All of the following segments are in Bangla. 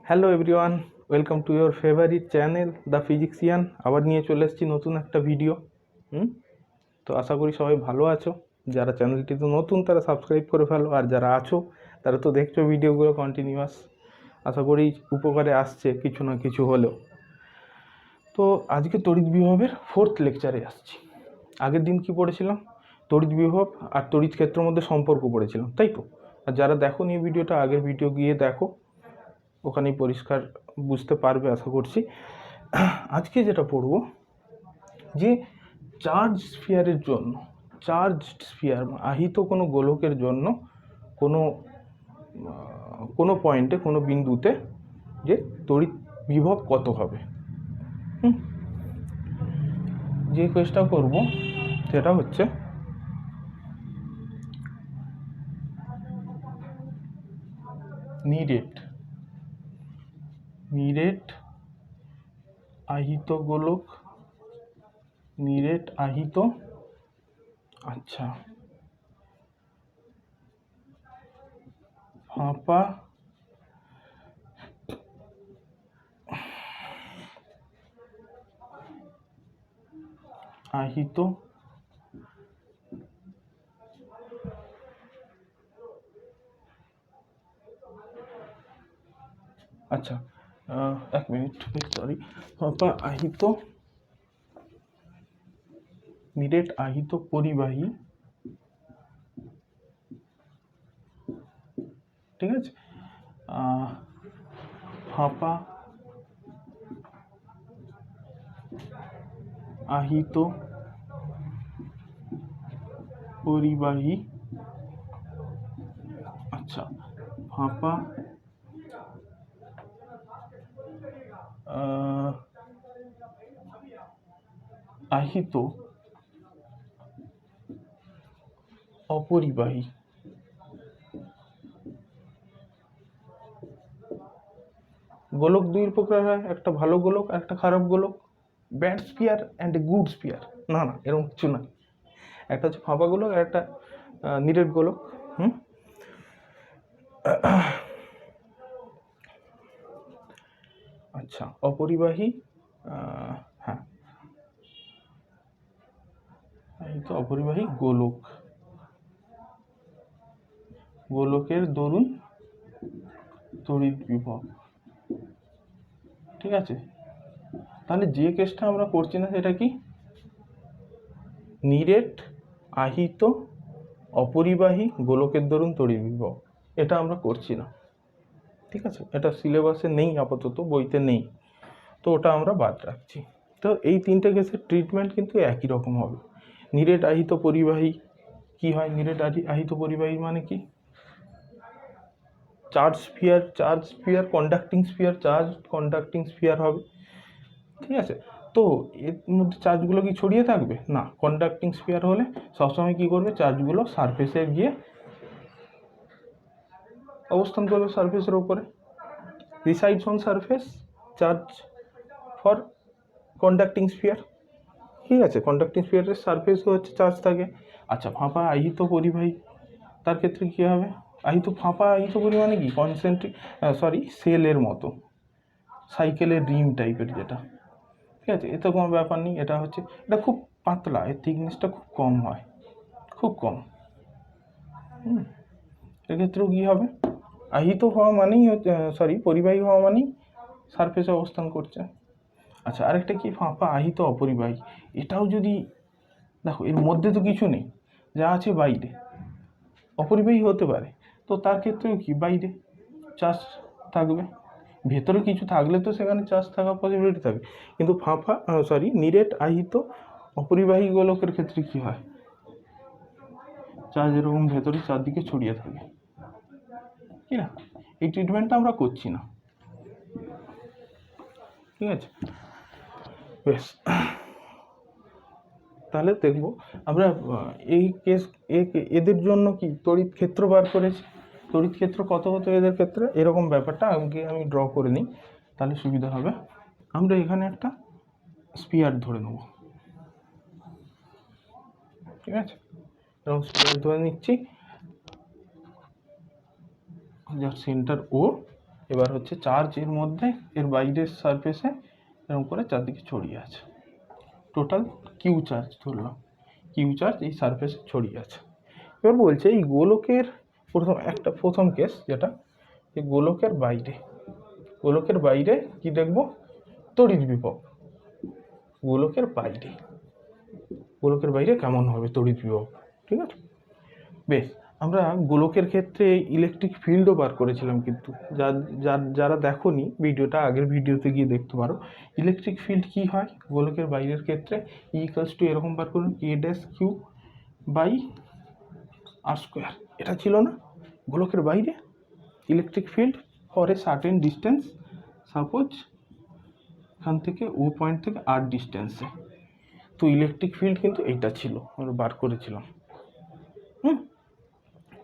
Hello everyone, welcome to your favourite channel the physician. আবার নিয়ে চলে এসেছি নতুন একটা ভিডিও। তো আশা করি সবাই ভালো আছো। যারা চ্যানেলটি তো নতুন তারা সাবস্ক্রাইব করে ফেলো, আর যারা আছো তারা তো দেখছো ভিডিওগুলো কন্টিনিউয়াস। আশা করি উপকারে আসছে কিছু না কিছু হলেও। তো আজকে তড়িৎ বিভবের 4th লেকচারে আসছি। আগের দিন কি পড়েছিলাম? তড়িৎ বিভব আর তড়িৎ ক্ষেত্রের মধ্যে সম্পর্ক পড়েছিলাম, তাই তো? আর যারা দেখো নি ভিডিওটা, আগের ভিডিও গিয়ে দেখো, ওখানেই পরিষ্কার বুঝতে পারবে আশা করছি। আজকে যেটা পড়ব, যে চার্জ স্ফিয়ারের জন্য, চার্জ স্ফিয়ার আহিত কোনো গোলকের জন্য কোনো কোনো পয়েন্টে, কোনো বিন্দুতে যে তড়িৎ বিভব কত হবে। যে কেসটা করব সেটা হচ্ছে নিরেট আহিত গোলক, নিরেট আহিত, আচ্ছা, ফাঁপা আহিত আচ্ছা, এক মিনিট, সরি, ফাঁপা আহিত নিরেট আহিত পরিবাহী, ঠিক আছে, ফাঁপা আহিত পরিবাহী, আচ্ছা, ফাঁপা আহিত অপরিবাহী। গোলক দুই প্রকার হয়, একটা ভালো গোলক আর একটা খারাপ গোলক। Bad spear and a good spear. না না, এরকম কিছু না। একটা হচ্ছে ফাঁপা গোলক আর একটা নিরেট গোলক। আচ্ছা, অপরিবাহী, হ্যাঁ, এই তো অপরিবাহী গোলক, গোলকের দরুন তড়িৎ বিভব, ঠিক আছে। তাহলে যে কেসটা আমরা করছি না সেটা কি? নিরেট আহিত অপরিবাহী গোলকের দরুন তড়িৎ বিভব, এটা আমরা করছি না, ঠিক আছে। এটা সিলেবাসে নেই, আপাতত বইতে নেই, তো ওটা আমরা বাদ রাখছি। তো এই তিনটে কেসের ট্রিটমেন্ট কিন্তু একই রকম হবে। নিরেট আহিত পরিবাহী কি হয়? নিরেট আহিত পরিবাহী মানে কি? Charge sphere conducting sphere, charge conducting sphere হবে, ঠিক আছে। তো এর মধ্যে চার্জগুলো কি ছড়িয়ে থাকবে না? কন্ডাক্টিং স্ফিয়ার হলে সবসময় কি করবে? চার্জগুলো সারফেসে গিয়ে অবস্থান করবে, সারফেসের উপরে। Resides on surface, charge for conducting sphere, ঠিক আছে। কন্ডাক্টিং স্ফিয়ারের সারফেসও হচ্ছে চার্জ থাকে। আচ্ছা, ফাঁপা আহিত পরিবাহী, তার ক্ষেত্রে কী হবে? ফাঁপা আহিত পরিমাণে কি সেলের মতো, সাইকেলের রিম টাইপের যেটা, ঠিক আছে। এতে কোনো ব্যাপার নেই। এটা খুব পাতলা, এর থিকনেসটা খুব কম হয়, খুব কম। এক্ষেত্রেও কী হবে? আহিত হওয়া মানেই পরিবাহী হওয়া মানেই সারফেসে অবস্থান করছে। আচ্ছা, আরেকটা কি? ফাঁপা আহিত অপরিবাহী। এটাও যদি দেখো, এর মধ্যে তো কিছু নেই, যা আছে বাইরে, অপরিবাহী হতে পারে, তো তার ক্ষেত্রেও কি বাইরে চার্জ থাকবে। ভেতরে কিছু থাকলে তো সেখানে চার্জ থাকার পসিবিলিটি থাকে, কিন্তু নিরেট আহিত অপরিবাহী গোলকের ক্ষেত্রে কি হয়? চার্জ এরকম ভেতরে চারদিকে ছড়িয়ে থাকে, কি না? এই ট্রিটমেন্টটা আমরা করছি না, ঠিক আছে। বেশ, তাহলে দেখব আমরা এই এদের জন্য কি তড়িৎ ক্ষেত্র বার করেছি। তড়িৎ ক্ষেত্র কত হতো এদের ক্ষেত্রে? এরকম ব্যাপারটা আমি ড্র করে নিই, তাহলে সুবিধা হবে। আমরা এখানে একটা স্পিয়ার ধরে নেব, ঠিক আছে। এরকম স্পিয়ার ধরে নিচ্ছি, যার সেন্টার ও এবার হচ্ছে চার্জ এর মধ্যে এর বাইরের সারফেসে এরকম করে চারদিকে ছড়িয়ে আছে, টোটাল কিউ চার্জ ধরলাম, কিউ চার্জ এই সারফেসে ছড়িয়ে আছে। এবার বলছে এই গোলকের প্রথম কেস যেটা, এই গোলকের বাইরে কি দেখব, তড়িৎ বিভব। গোলকের বাইরে কেমন হবে তড়িৎ বিভব, ঠিক আছে। বেশ, আমরা গোলকের ক্ষেত্রে ইলেকট্রিক ফিল্ডও বার করেছিলাম, কিন্তু যারা দেখোনি ভিডিওটা, আগের ভিডিওতে গিয়ে দেখতে পারো। ইলেকট্রিক ফিল্ড কি হয় গোলকের বাইরের ক্ষেত্রে, = এরকম বার করুন, k'(q/r²). এটা ছিল না গোলকের বাইরে electric field for a certain distance, suppose এখান থেকে ও পয়েন্ট থেকে r ডিস্টেন্সে। তো ইলেকট্রিক ফিল্ড কিন্তু এইটা ছিল, আমরা বার করেছিলাম।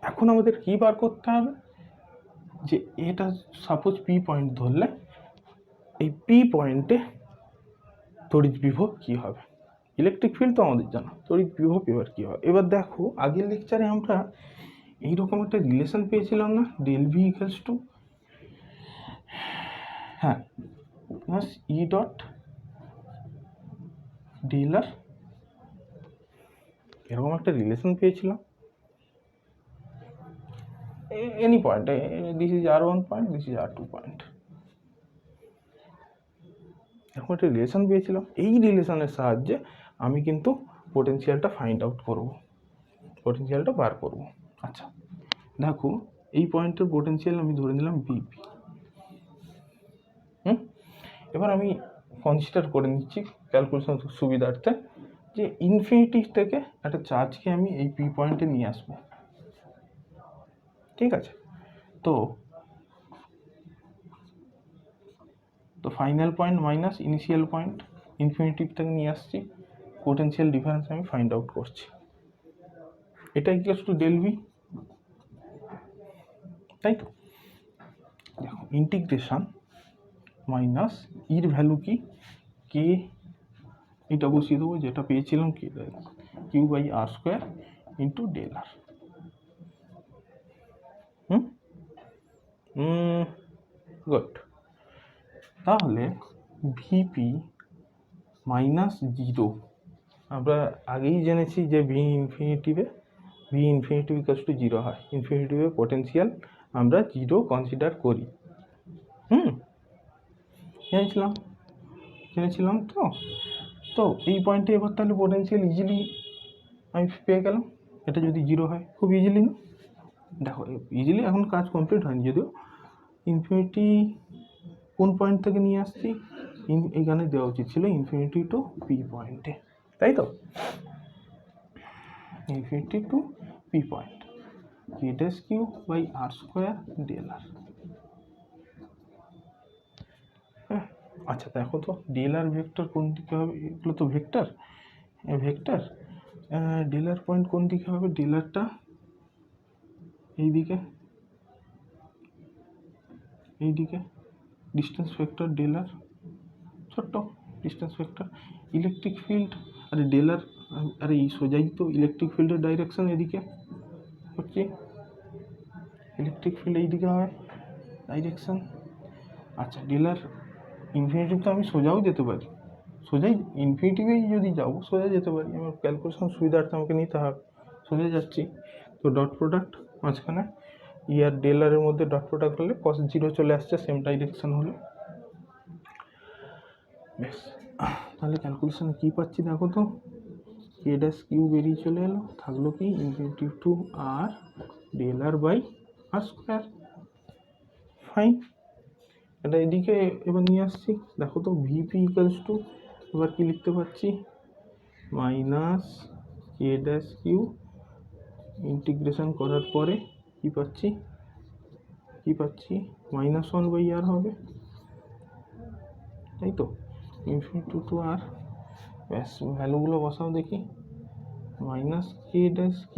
এখন আমাদের কি বার করতে হবে, যে এটা সাপোজ পি পয়েন্ট ধরলে, এই পি পয়েন্টে তড়িৎ বিভব কি হবে। ইলেকট্রিক ফিল্ড তো আমাদের জানা, তড়িৎ বিভব এবার কি হবে। এবার দেখো আগের লেকচারে আমরা এইরকম একটা রিলেশন পেয়েছিলাম না, del v = E dot del r, এরকম একটা রিলেশন পেয়েছিলাম any point, this is r1 point, this is r2 point, এরকম একটা রিলেশন পেয়েছিলাম। এই রিলেশনের সাহায্যে আমি কিন্তু পোটেনশিয়ালটা ফাইন্ড আউট করব, পোটেনশিয়ালটা বার করব। আচ্ছা দেখো এই পয়েন্টের পোটেনশিয়াল আমি ধরে নিলাম VP। এবার আমি কনসিডার করে নিচ্ছি ক্যালকুলেশন সুবিধার্থে, যে ইনফিনিটি থেকে একটা চার্জকে আমি এই পি পয়েন্টে নিয়ে আসবো, ঠিক আছে। তো final point minus initial point, infinity থেকে নিয়ে আসছি, পোটেনশিয়াল ডিফারেন্স আমি ফাইন্ড আউট করছি। এটা = del v, তাই তো। দেখো ইন্টিগ্রেশন মাইনাস ইর ভ্যালু কি, কে, এটা বসিয়ে দেবো যেটা পেয়েছিলাম, q/r² × del r। গুড। তাহলে ভিপি -0, আমরা আগেই জেনেছি যে v ইনফিনিটিভে = 0 হয়, ইনফিনিটিভে পোটেনশিয়াল আমরা 0 কনসিডার করি। জেনেছিলাম তো এই পয়েন্টে এবার তাহলে পোটেনশিয়াল ইজিলি আমি পেয়ে গেলাম। এটা যদি 0 হয়, খুব ইজিলি না? দেখো ইজিলি এখন কাজ কমপ্লিট হয়নি, যদিও ইনফিনিটি কোন পয়েন্ট থেকে নিয়ে আসছি, এইখানে দেওয়া উচিত ছিল ইনফিনিটি টু পি পয়েন্টে, তাই তো। Infinity two P point, k'(q/r² del r). আচ্ছা দেখো তো del r ভেক্টর কোন দিকে হবে, এগুলো তো ভেক্টর, del r পয়েন্ট কোন দিকে হবে, del rটা এইদিকে, ডিস্টেন্স ভেক্টর del r, ছোট্ট ডিস্টেন্স ভেক্টর। ইলেকট্রিক ফিল্ড, আরে del r, আরে এই সোজাই তো ইলেকট্রিক ফিল্ডের ডাইরেকশন এদিকে হচ্ছে, ইলেকট্রিক ফিল্ড এইদিকে হয় ডাইরেকশন। আচ্ছা del r ইনফিনিটিভ তো আমি সোজাও যেতে পারি, সোজাই ইনফিনিটিভেই যদি যাবো সোজা যেতে পারি, আমার ক্যালকুলেশন সুবিধার্থে আমাকে নিতে হবে, সোজা যাচ্ছি। তো ডট প্রোডাক্ট মাঝখানে ই আর del r এর মধ্যে ডট প্রোডাক্ট হলে cos 0 চলে আসছে, সেম ডাইরেকশন হলে। বেশ, তাহলে ক্যালকুলেশনে কী পাচ্ছি দেখো তো, k'(q) বেরিয়ে চলে এলো, থাকলো কি infinitive to r del r/r²। Fine, এটা এদিকে এবার নিয়ে আসছি। দেখো তো ভিপি = এবার কি লিখতে পাচ্ছি, -k'(q) ইন্টিগ্রেশন করার পরে কি পাচ্ছি, -1/r হবে, তাই তো, ইনফিনিটি টু r। ব্যাস, ভ্যালুগুলো বসাও দেখি, -k'(q)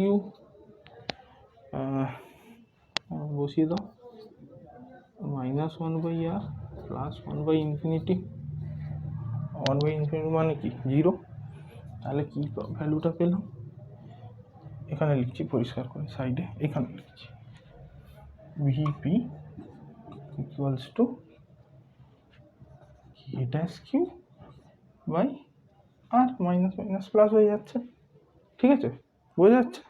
বসিয়ে দাও, -1/r প্লাস 1/∞, 1/∞ মানে কি 0। তাহলে কি ভ্যালুটা পেলাম, এখানে লিখছি পরিষ্কার করে সাইডে, এখানে লিখছি VP equals to K dash Q by R minus minus plus হয়ে যাচ্ছে। ঠিক আছে, বোঝা যাচ্ছে?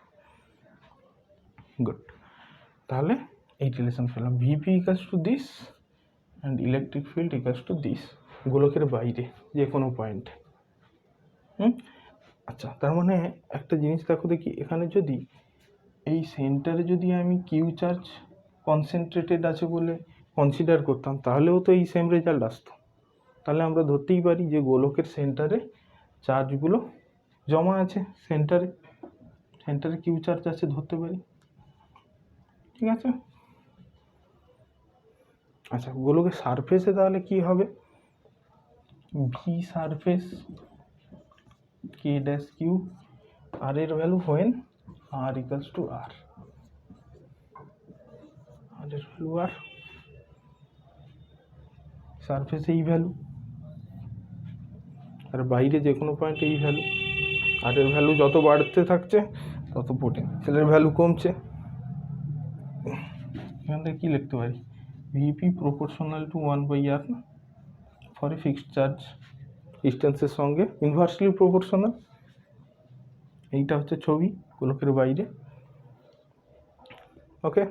গুড। তাহলে এই রিলেশন পেলাম, VP equals to this and electric field equals to this, গোলকের বাইরে যে কোনো পয়েন্টে। আচ্ছা, তার মানে একটা জিনিস দেখো দেখি, এখানে যদি এই সেন্টারে যদি আমি কিউ চার্জ কনসেন্ট্রেটেড আছে বলে কনসিডার করতাম, তাহলেও তো এই সেম রেজাল্ট আসতো। তাহলে আমরা ধরতেই পারি যে গোলকের সেন্টারে চার্জগুলো জমা আছে, সেন্টারে কিউ চার্জ আছে ধরতে পারি। ঠিক আছে। আচ্ছা, গোলকের সারফেসে তাহলে কি হবে? V surface K dash Q R এর value when R equals to R, R এর ভ্যালু আর, সারফেসে এই ভ্যালু, আর বাইরে যে কোনো পয়েন্টে এই ভ্যালু। আর এর ভ্যালু যত বাড়তে থাকছে তত পোটেনশিয়ালের ভ্যালু কমছে। এখান থেকে কী লিখতে পারি? ভিপি প্রপোর্শনাল টু 1/r না, ফর এ ফিক্সড চার্জ ডিস্টেন্সের সঙ্গে ইনভার্সলি প্রপোর্শনাল। এইটা হচ্ছে ছবি গোলকের বাইরে। ওকে,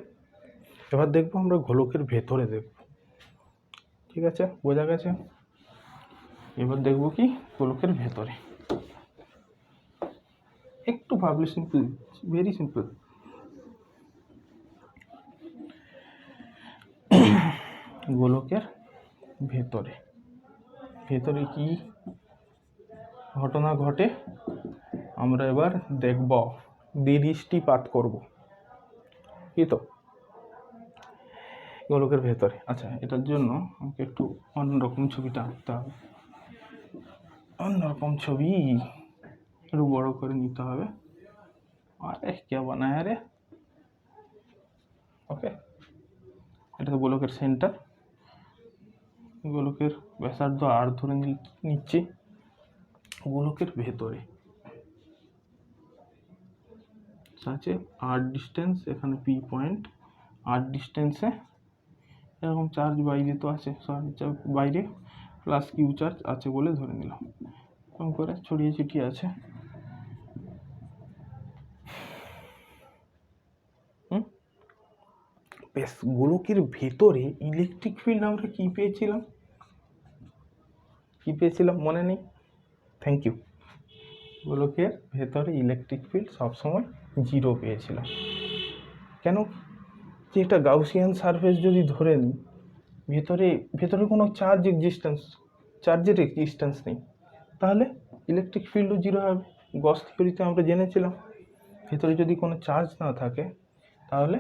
এবার দেখবো আমরা গোলকের ভেতরে দেখব। ঠিক আছে, বোঝা গেছে? এবার দেখবো কি গোলকের ভেতরে। একটু ভাবলে সিম্পল, ভেরি সিম্পল। গোলকের ভেতরে কি ঘটনা ঘটে আমরা এবার দেখব, দৃষ্টিপাত করব। কি তো গোলকের ভেতরে। আচ্ছা, এটার জন্য আমাকে একটু অন্যরকম ছবিটা আঁকতে হবে, অন্যরকম ছবি একটু বড় করে নিতে হবে। আরে কে বানায় রে? ওকে, এটা তো গোলকের সেন্টার, গোলকের ব্যাসার্ধ আর ধরে নিচ্ছি। গোলকের ভেতরে আছে আর ডিস্টেন্স, এখানে পি পয়েন্ট, আর ডিস্টেন্সে এরকম চার্জ বাইরে তো আছে, বাইরে প্লাস কিউ চার্জ আছে বলে ধরে নিলাম, কম করে ছড়িয়ে ছিটিয়ে আছে। বেশ, গোলকের ভেতরে ইলেকট্রিক ফিল্ড আমরা কি পেয়েছিলাম মনে নেই? Thank you. গোলকের ভেতরে ইলেকট্রিক ফিল্ড সবসময় 0 পেয়েছিলাম। কেন? যে একটা গাউসিয়ান সারফেস যদি ধরে নিই, ভেতরে কোনো চার্জের এক্সিস্টেন্স নেই, তাহলে ইলেকট্রিক ফিল্ডও 0 হবে। গস থিওরিতে আমরা জেনেছিলাম ভেতরে যদি কোনো চার্জ না থাকে তাহলে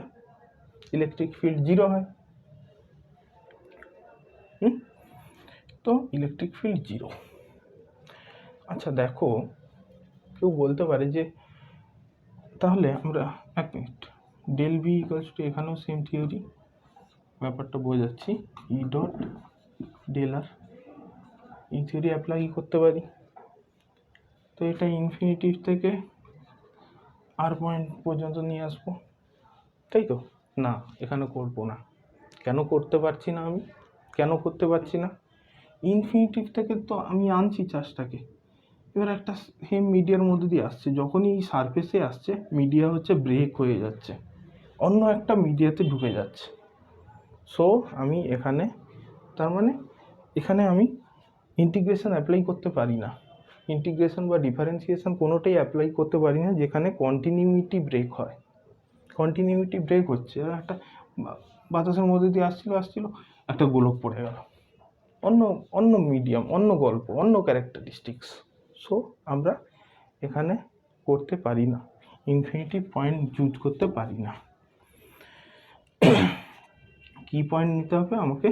ইলেকট্রিক ফিল্ড 0 হয়। তো ইলেকট্রিক ফিল্ড 0। আচ্ছা দেখো, কেউ বলতে পারে যে তাহলে আমরা এক minute, del V equals to, এখানেও সেম থিওরি, ব্যাপারটা বোঝাচ্ছি। ই ডট ডেল আর, এই থিওরি অ্যাপ্লাই করতে পারি। তো এটা ইনফিনিটি থেকে আর পয়েন্ট পর্যন্ত নিয়ে আসবো, তাই তো? না, এখানে করবো না। কেন করতে পারছি না? ইনফিনিটি থেকে তো আমি আনছি চার্জটাকে, এবার একটা সেম মিডিয়ার মধ্যে দিয়ে আসছে, যখনই এই সারফেসে আসছে মিডিয়া হচ্ছে ব্রেক হয়ে যাচ্ছে, অন্য একটা মিডিয়াতে ঢুকে যাচ্ছে। সো আমি এখানে, তার মানে এখানে আমি ইন্টিগ্রেশন অ্যাপ্লাই করতে পারি না, ইন্টিগ্রেশন বা ডিফারেন্সিয়েশন কোনোটাই অ্যাপ্লাই করতে পারি না যেখানে কন্টিনিউইটি ব্রেক হয়। কন্টিনিউইটি ব্রেক হচ্ছে, একটা বাতাসের মধ্যে দিয়ে আসছিল একটা গোলক পড়ে গেল, অন্য মিডিয়াম, অন্য গল্প, অন্য ক্যারেক্টারিস্টিক্স। সো আমরা এখানে করতে পারি না, ইনফিনিটি পয়েন্ট চুজ করতে পারি না। কি পয়েন্ট নিতে হবে আমাকে?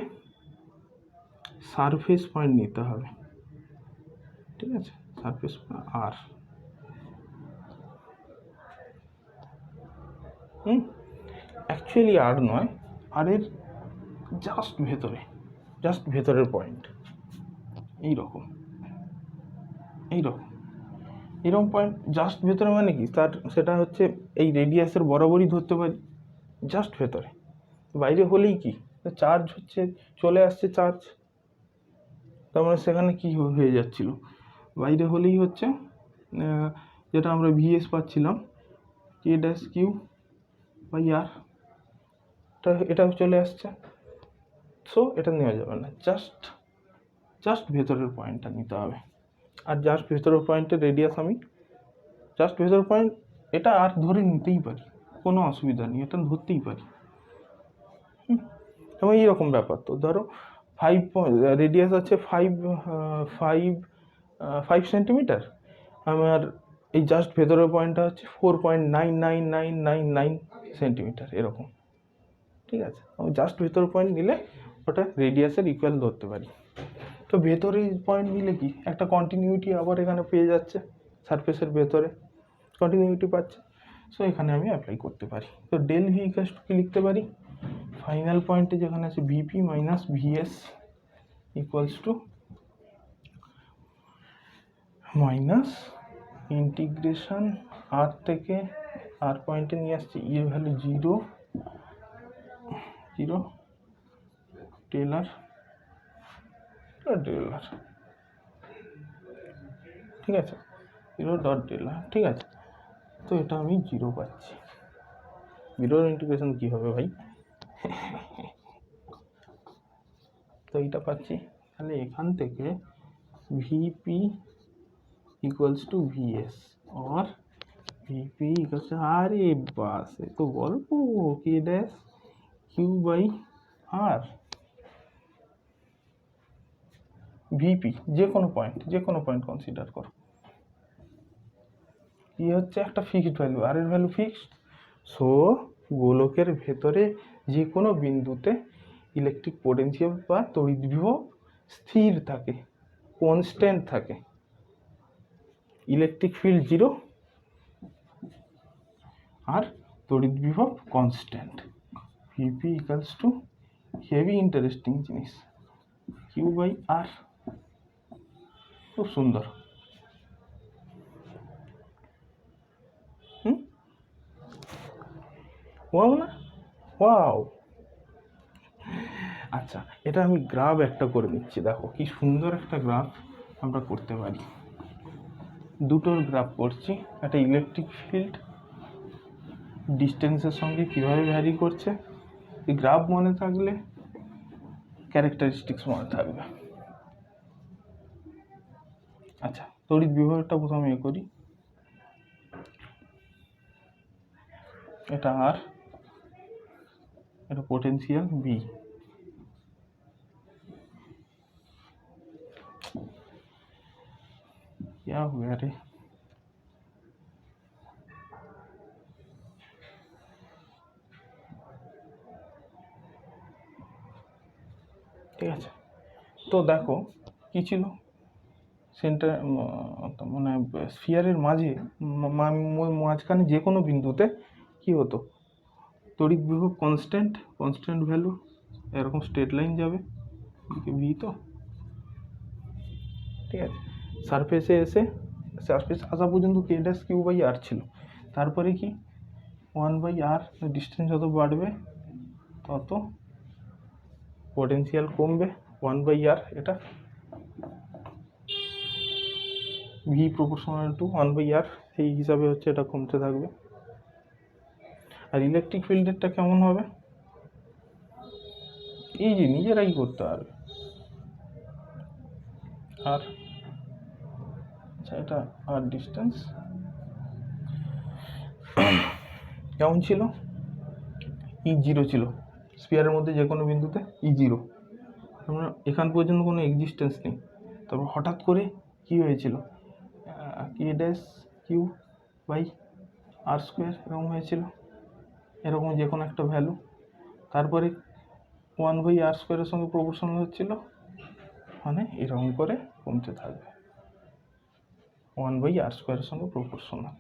সারফেস পয়েন্ট নিতে হবে। ঠিক আছে, সারফেস আর অ্যাকচুয়ালি আর নয়, আর এর জাস্ট ভেতরের পয়েন্ট, এইরকম পয়েন্ট জাস্ট ভেতরে, মানে কি সেটা হচ্ছে এই রেডিয়াসের বরাবরই ধরতে পারি, জাস্ট ভেতরে। বাইরে হলেই কি চার্জ হচ্ছে, চলে আসছে চার্জ, তার মানে সেখানে কি হয়ে যাচ্ছিল, বাইরে হলেই হচ্ছে যেটা আমরা ভিএস পাচ্ছিলাম কে ড্যাশ কিউ বাই আর, এটাও চলে আসছে। সো এটা নেওয়া যাবে না, জাস্ট ভেতরের পয়েন্টটা নিতে হবে। আর জাস্ট ভেতরের পয়েন্টের রেডিয়াস আমি জাস্ট ভেতরের পয়েন্ট এটা আর ধরে নিতেই পারি, কোনো অসুবিধা নেই, এটা ধরতেই পারি। এবং এইরকম ব্যাপার, তো ধরো 5 রেডিয়াস আছে 5 সেন্টিমিটার, আমার এই জাস্ট ভেতরের পয়েন্টটা হচ্ছে 4.99999 সেন্টিমিটার এরকম, ঠিক আছে। আমি জাস্ট ভেতরের পয়েন্ট নিলে ওটা রেডিয়াসের ইকুয়াল ধরতে পারি। তো ভেতরে পয়েন্ট নিলে কি একটা কন্টিনিউটি আবার এখানে পেয়ে যাচ্ছে, সারফেসের ভেতরে কন্টিনিউটি পাচ্ছে। সো এখানে আমি অ্যাপ্লাই করতে পারি। তো ডেল ভি ইকুয়ালস টু কি লিখতে পারি, ফাইনাল পয়েন্টে যেখানে আছে VP minus VS equals to minus integration R থেকে আর পয়েন্টে নিয়ে আসছে এর ভ্যালু 0 টেলার, ঠিক আছে, 0 ডট টেলার, ঠিক আছে। তো এটা আমি 0 পাচ্ছি। 0 ইন্টিগ্রেশন কি হবে ভাই, তো এইটা পাচ্ছি। তাহলে এখান থেকে ভিপি ইকুয়ালস টু ভিএস और ভিপি ইকুয়ালস টু, আরে বাস এ তো গল্প, K dash Q by R, VP যে কোনো পয়েন্ট কনসিডার করো, কি হচ্ছে একটা ফিক্সড ভ্যালু, আর এর ভ্যালু ফিক্সড। সো গোলকের ভেতরে যে কোনো বিন্দুতে ইলেকট্রিক পোটেনশিয়াল বা তড়িৎ বিভব স্থির থাকে, কনস্ট্যান্ট থাকে। ইলেকট্রিক ফিল্ড 0 আর তড়িৎ বিভব constant. VP equals two heavy interesting জিনিস, কিউ বাই আর, খুব সুন্দর। ওয়াও না, ওয়াও। আচ্ছা, এটা আমি গ্রাফ একটা করে নিচ্ছি, দেখো কি সুন্দর একটা গ্রাফ আমরা করতে পারি। দুটোর গ্রাফ করছি, একটা ইলেকট্রিক ফিল্ড ডিস্টেন্সের সঙ্গে কীভাবে ভ্যারি করছে, এই গ্রাফ মনে থাকলে ক্যারেক্টারিস্টিক্স মনে থাকবে। আচ্ছা, তড়িৎ বিভবটা প্রথমে করি, এটা আর, এটা পোটেনশিয়াল বি। क्या हुआ रे, ঠিক আছে। তো দেখো কি ছিল, সেন্টার মানে স্ফিয়ারের মাঝখানে যে কোনো বিন্দুতে কি হতো, তড়িৎ বিভব কনস্ট্যান্ট ভ্যালু, এরকম স্ট্রেট লাইন যাবে ভি, তো ঠিক আছে। সারফেসে আসা পর্যন্ত কে ড্যাশ কিউ বাই আর ছিল, তারপরে কি 1/r, ডিস্টেন্স যত বাড়বে তত পোটেনশিয়াল কমবে, 1/r, এটা ভি প্রপোর্শনাল টু 1/r, সেই হিসাবে হচ্ছে এটা কমতে থাকবে। আর ইলেকট্রিক ফিল্ডেরটা কেমন হবে, এই যে নিজেরাই করতে পারবে। আর আচ্ছা, এটা আর ডিস্টেন্স কেমন ছিল, E0 ছিল স্ফিয়ারের মধ্যে যে কোনো বিন্দুতে E0, আমরা এখান পর্যন্ত কোনো এক্সিস্টেন্স নেই। তারপর হঠাৎ করে কি হয়েছিল, K dash Q by R square এরকম হয়েছিল, এরকম যে কোনো একটা ভ্যালু, তারপরে 1/r স্কোয়ারের সঙ্গে প্রপোর্শনাল হচ্ছিল, মানে এরকম করে কমতে থাকবে, 1/r স্কোয়ারের সঙ্গে প্রপোর্শনাল।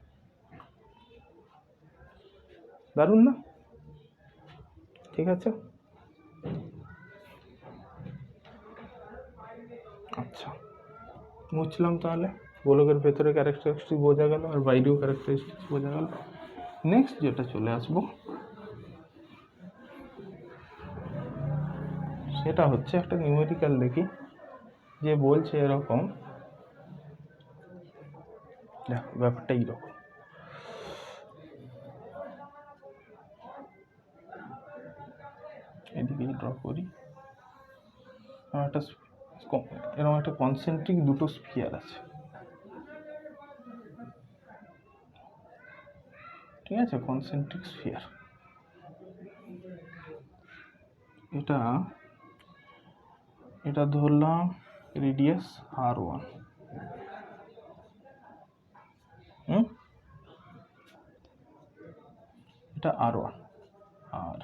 দারুণ না, ঠিক আছে। আচ্ছা, মুছলাম, তাহলে গোলকের ভেতরে ক্যারেক্টারিস্টিক বোঝা গেল, আর বাইরেও ক্যারেক্টারিস্টিক্স বোঝা গেল। নেক্সট যেটা চলে আসবো, এটা হচ্ছে একটা নিউমেরিক্যাল দেখি, যে বলছে এরকম, দেখো ব্যাপারটা এইরকম। এদিকেই ড্র করি। এরকম একটা কনসেন্ট্রিক দুটো স্ফিয়ার আছে, ঠিক আছে, কনসেন্ট্রিক স্ফিয়ার। এটা ধরলাম রেডিয়াস R1, এটা R1, আর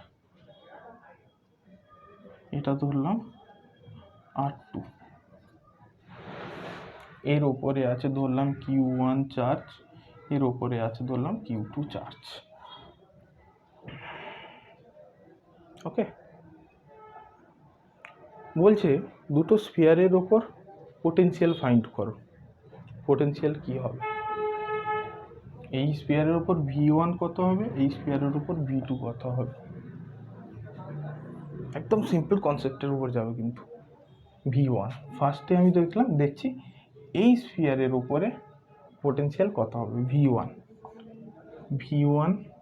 এটা ধরলাম R2। এর ওপরে আছে ধরলাম Q1 চার্জ, এর ওপরে আছে ধরলাম Q2 চার্জ। ওকে, বলছে দুটো স্ফিয়ারের ওপর পোটেনশিয়াল ফাইন্ড করো। পোটেনশিয়াল কি হবে? এই স্ফিয়ারের ওপর V1 কত হবে, এই স্ফিয়ারের ওপর V2 কত হবে। একদম সিম্পল কনসেপ্টের উপর যাবে কিন্তু। V1 ফার্স্টে আমি দেখছি এই স্ফিয়ারের উপরে পোটেনশিয়াল কত হবে, V1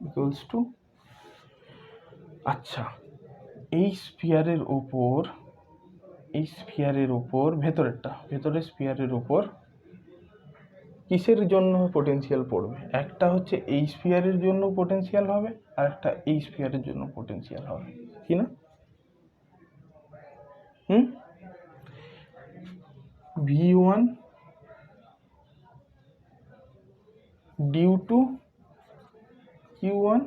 ইকুয়ালস টু, আচ্ছা এই স্ফিয়ারের ওপর ভেতরের স্ফিয়ারের ওপর কিসের জন্য পোটেনশিয়াল পড়বে? একটা হচ্ছে এই স্ফিয়ারের জন্য পোটেনশিয়াল হবে, আর একটা এই স্ফিয়ারের জন্য পোটেনশিয়াল হবে, কি না? V1 due to Q1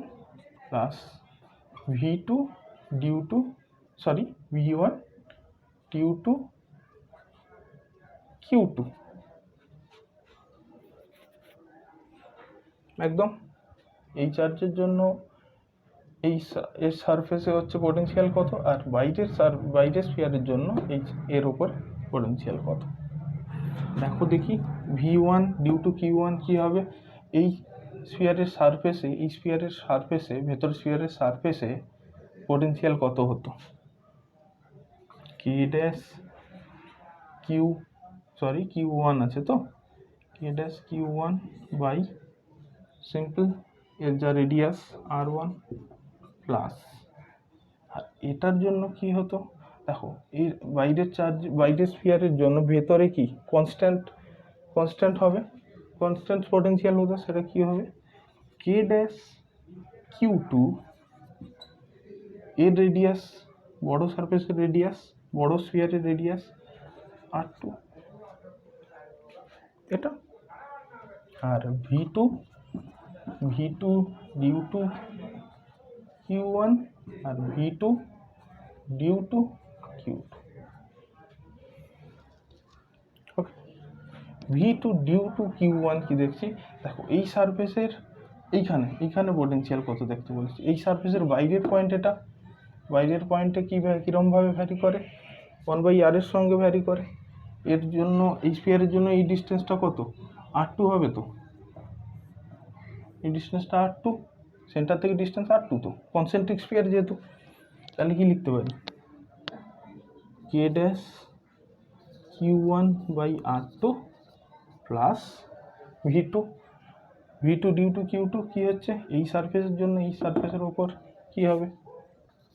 plus V1 due to Q2। একদম এই চার্জের জন্য এর সারফেসে হচ্ছে পোটেনশিয়াল কত, আর বাইরের স্ফিয়ারের জন্য এর উপর পোটেনশিয়াল কত। দেখো দেখি V1 ডিউ টু Q1 কি হবে? এই স্ফিয়ারের সারফেসে ভেতর স্ফিয়ারের সারফেসে পোটেনশিয়াল কত হতো? Q1 আছে তো, K'(Q1) বাই সিম্পল এর যা রেডিয়াস R1 প্লাস, আর এটার জন্য কি হতো? দেখো এই বাইরের স্ফিয়ারের জন্য ভেতরে কি কনস্ট্যান্ট হবে, কনস্ট্যান্ট পোটেনশিয়াল হতো, সেটা কি হবে? K'(Q2) এর রেডিয়াস, বড় সারফেসের রেডিয়াস, বড় স্ফিয়ারের রেডিয়াস R2, এটা, আর V2 ডিউ টু Q1 আর V2 due to Q2। Okay, V2 due to Q1 কি দেখছি? দেখো এই সারফেসের এইখানে পোটেনশিয়াল কত দেখতে বলছি। এই সারফেসের বাইরের পয়েন্ট, এটা বাইরের পয়েন্টে কীরকমভাবে ভ্যারি করে? 1/r এর সঙ্গে ভ্যারি করে। এর জন্য এই স্ফিয়ারের জন্য এই ডিস্টেন্সটা কত? R2 হবে তো, এই ডিস্টেন্সটা R2, সেন্টার থেকে ডিস্টেন্স R2 তো, কনসেন্ট্রিক স্ফিয়ার যেহেতু। তাহলে কি লিখতে পারি? K'(Q1/R2) plus V2 due to Q2 কি হচ্ছে? এই সারফেসের জন্য এই সারফেসের ওপর কি হবে?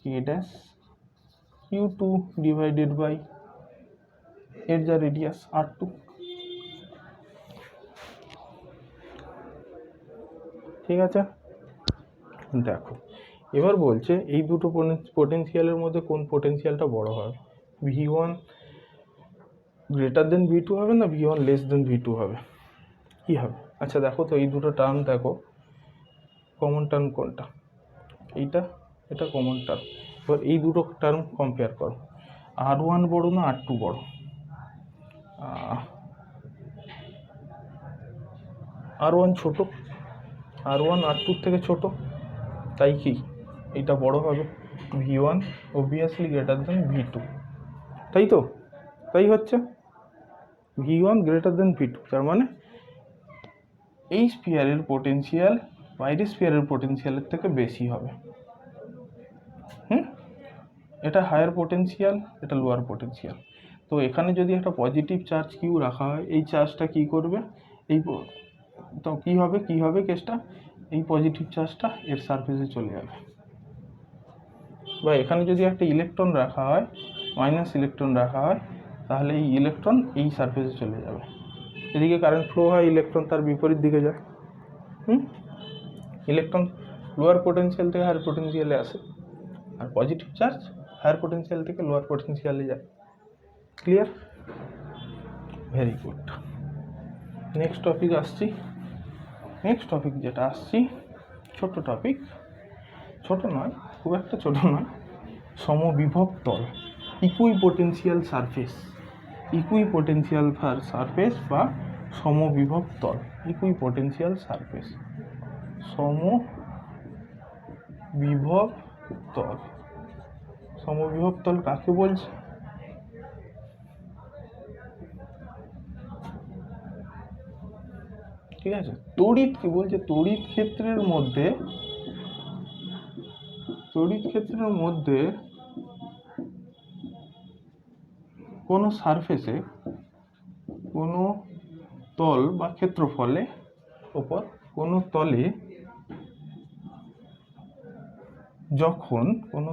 K'(Q2) ডিভাইডেড বাই এর যা রেডিয়াস R2। ঠিক আছে, দেখো এবার বলছে এই দুটো পোটেনশিয়ালের মধ্যে কোন পোটেনশিয়ালটা বড় হবে? V1 গ্রেটার দেন V2 হবে না V1 লেস দেন V2 হবে? কি হবে? আচ্ছা দেখো তো এই দুটো টার্ম দেখো, কমন টার্ম কোনটা? এটা কমন টার্ম। এবার এই দুটো টার্ম কম্পেয়ার করো, R1 বড় না R2 বড়? R1 ছোট, R1 R2 থেকে ছোট, তাই কি এটা বড় হবে? V1 obviously greater than V2, তাই তো? তাই হচ্ছে V1 গ্রেটার দেন V2, তার মানে এই স্ফিয়ারের পোটেনশিয়াল বাইরের স্ফিয়ারের পোটেনশিয়ালের থেকে বেশি হবে। এটা হায়ার পোটেনশিয়াল, এটা লোয়ার পোটেনশিয়াল। তো এখানে যদি একটা পজিটিভ চার্জ কিউ রাখা হয়, এই চার্জটা কি করবে, তো কি হবে কেসটা, এই পজিটিভ চার্জটা এর সারফেসে চলে যাবে। বা এখানে যদি একটা ইলেকট্রন রাখা হয়, মাইনাস ইলেকট্রন রাখা হয়, তাহলে এই ইলেকট্রন এই সারফেসে চলে যাবে। এদিকে কারেন্ট ফ্লো হয়, ইলেকট্রন তার বিপরীত দিকে যায়। ইলেকট্রন লোয়ার পোটেনশিয়াল থেকে হায়ার পোটেনশিয়ালে আসে, আর পজিটিভ চার্জ হায়ার পোটেনশিয়াল থেকে লোয়ার পোটেনশিয়ালে যায়। Clear? Very good. Next topic আসছি। নেক্সট টপিক যেটা আসছি, ছোট টপিক, ছোট নয়, খুব একটা ছোট নয়, সমবিভব তল, ইকুইপোটেনশিয়াল সারফেস। ইকুইপোটেনশিয়াল সারফেস বা সমবিভব তল, ইকুইপোটেনশিয়াল সারফেস, সমবিভব তল। সমবিভব তল কাকে বলছে? ঠিক আছে, তড়িৎ কি বলছে, তড়িৎ ক্ষেত্রের মধ্যে কোনো সারফেসে, কোনো তল বা ক্ষেত্রফলে ওপর কোনো তলে যখন কোনো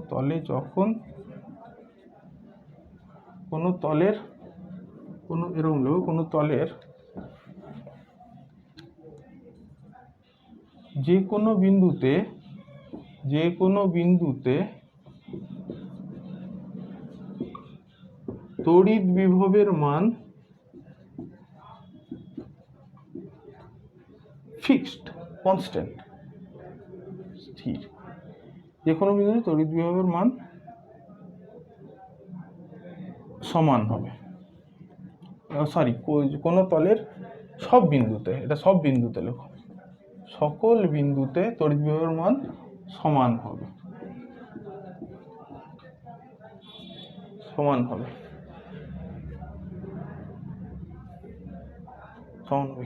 তলের যে কোনো বিন্দুতে তড়িৎ বিভবের মান ফিক্সড, কনস্ট্যান্ট, স্থির। যে কোনো বিন্দুতে তড়িৎ বিভবের মান সমান হবে, কোনো তলের সব বিন্দুতে, এটা সব বিন্দুতে লেখো, সকল বিন্দুতে তড়িৎ বিভবের মান সমান হবে।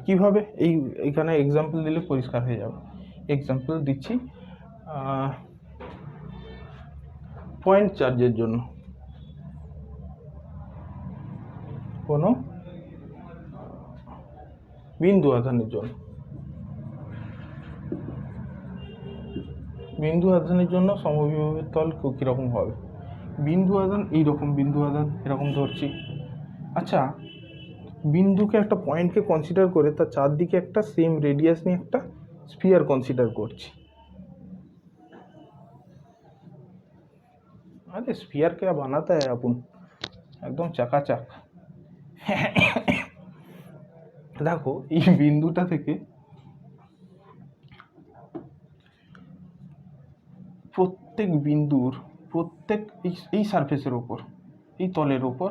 কিভাবে? এইখানে এক্সাম্পল দিলে পরিষ্কার হয়ে যাবে। এক্সাম্পল দিচ্ছি, পয়েন্ট চার্জের জন্য, কোনো বিন্দু আধানের জন্য, সমবিভবের তল কিরকম হবে? বিন্দু আধান এইরকম, বিন্দু আধান এরকম ধরছি। আচ্ছা, বিন্দুকে, একটা পয়েন্টকে কনসিডার করে তার চারদিকে একটা সেম রেডিয়াস নিয়ে একটা স্ফিয়ার কনসিডার করছি। अरे स्फीयर क्या बनाता है अपन, একদম চাকাচাক। দেখো এই বিন্দুটা থেকে প্রত্যেক বিন্দুর এই সারফেসের ওপর, এই তলের ওপর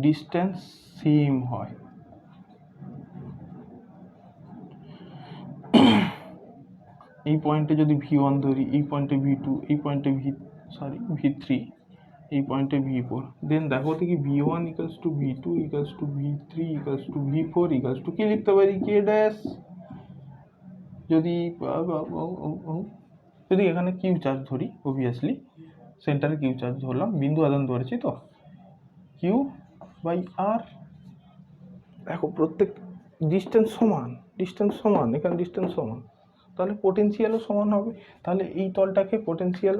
ডিস্টেন্স সেম হয়। এই পয়েন্টে যদি V1 ধরি, এই পয়েন্টে V2, এই পয়েন্টে V3, এই পয়েন্টে V4, দেন দেখো দেখি V1 equals to V2 equals to V3 equals to V4 equals to কি লিখতে পারি, K ড্যাশ। যদি এখানে কিউ চার্জ ধরি, অবভিয়াসলি সেন্টারে কিউ চার্জ ধরলাম, বিন্দু আধান ধরেছি, তো কিউ বাই আর। দেখো প্রত্যেক ডিস্টেন্স সমান, এখানে ডিস্টেন্স সমান, তাহলে পোটেনশিয়ালও সমান হবে। তাহলে এই তলটাকে পোটেনশিয়াল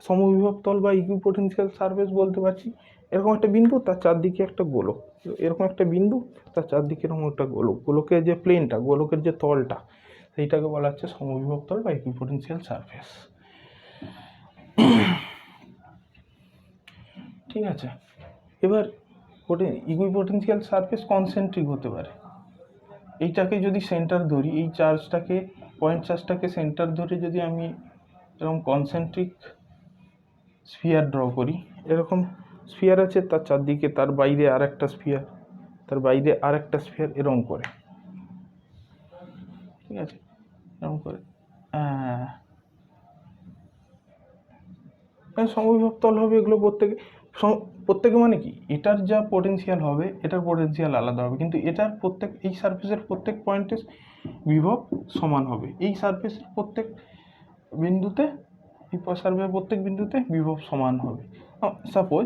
সমবিভব তল বা ইকুইপোটেনশিয়াল সারফেস বলতে পারছি। এরকম একটা বিন্দু, তার চারদিকে একটা গোলক, এরকম একটা বিন্দু, তার চারদিকে এরকম একটা গোলক, গোলকের যে প্লেনটা, গোলকের যে তলটা, সেইটাকে বলা হচ্ছে সমবিভব তল বা ইকুইপোটেনশিয়াল সারফেস। ঠিক আছে, এবার ইকুইপোটেনশিয়াল সারফেস কনসেন্ট্রিক হতে পারে। এইটাকে যদি সেন্টার ধরি, এই চার্জটাকে, পয়েন্ট চার্জটাকে সেন্টার ধরে যদি আমি এরকম কনসেন্ট্রিক স্ফিয়ার ড্র করি, এরকম স্ফিয়ার আছে, তার চারদিকে, তার বাইরে আর একটা স্ফিয়ার, তার বাইরে আর একটা স্ফিয়ার, এরকম করে, ঠিক আছে, এরকম করে সমবিভব তল হবে। এগুলো প্রত্যেকে মানে কি, এটার যা পোটেনশিয়াল হবে, এটার পোটেনশিয়াল আলাদা হবে, কিন্তু এটার এই সারফেসের প্রত্যেক পয়েন্টে বিভব সমান হবে। এই সারফেসের প্রত্যেক বিন্দুতে এই সার্ফেসের প্রত্যেক বিন্দুতে বিভব সমান হবে। সাপোজ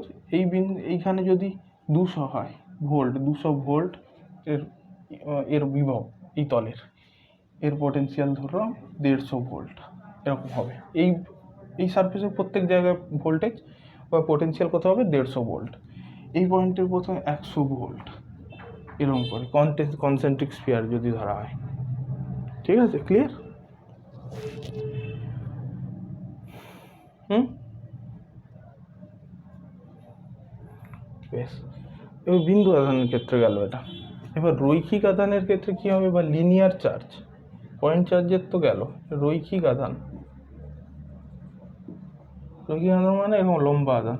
এইখানে যদি 200 হয় ভোল্ট, 200 ভোল্ট এর বিভব এই তলের, এর পটেনশিয়াল ধরো 150 ভোল্ট, এরকম হবে। এই সারফেসের প্রত্যেক জায়গায় ভোল্টেজ বা পটেনশিয়াল কত হবে? 150 ভোল্ট। এই পয়েন্টের প্রথমে 100 ভোল্ট, এরকম করে কনসেন্ট্রিক স্ফিয়ার যদি ধরা হয়। ঠিক আছে, ক্লিয়ার? বেশ, এবার বিন্দু আধানের ক্ষেত্রে গেল এটা। এবার রৈখিক আধানের ক্ষেত্রে কি হবে? বা লিনিয়ার চার্জ, পয়েন্ট চার্জের তো গেল, রৈখিক আধান। রৈখিক আধান মানে এরকম লম্বা আধান,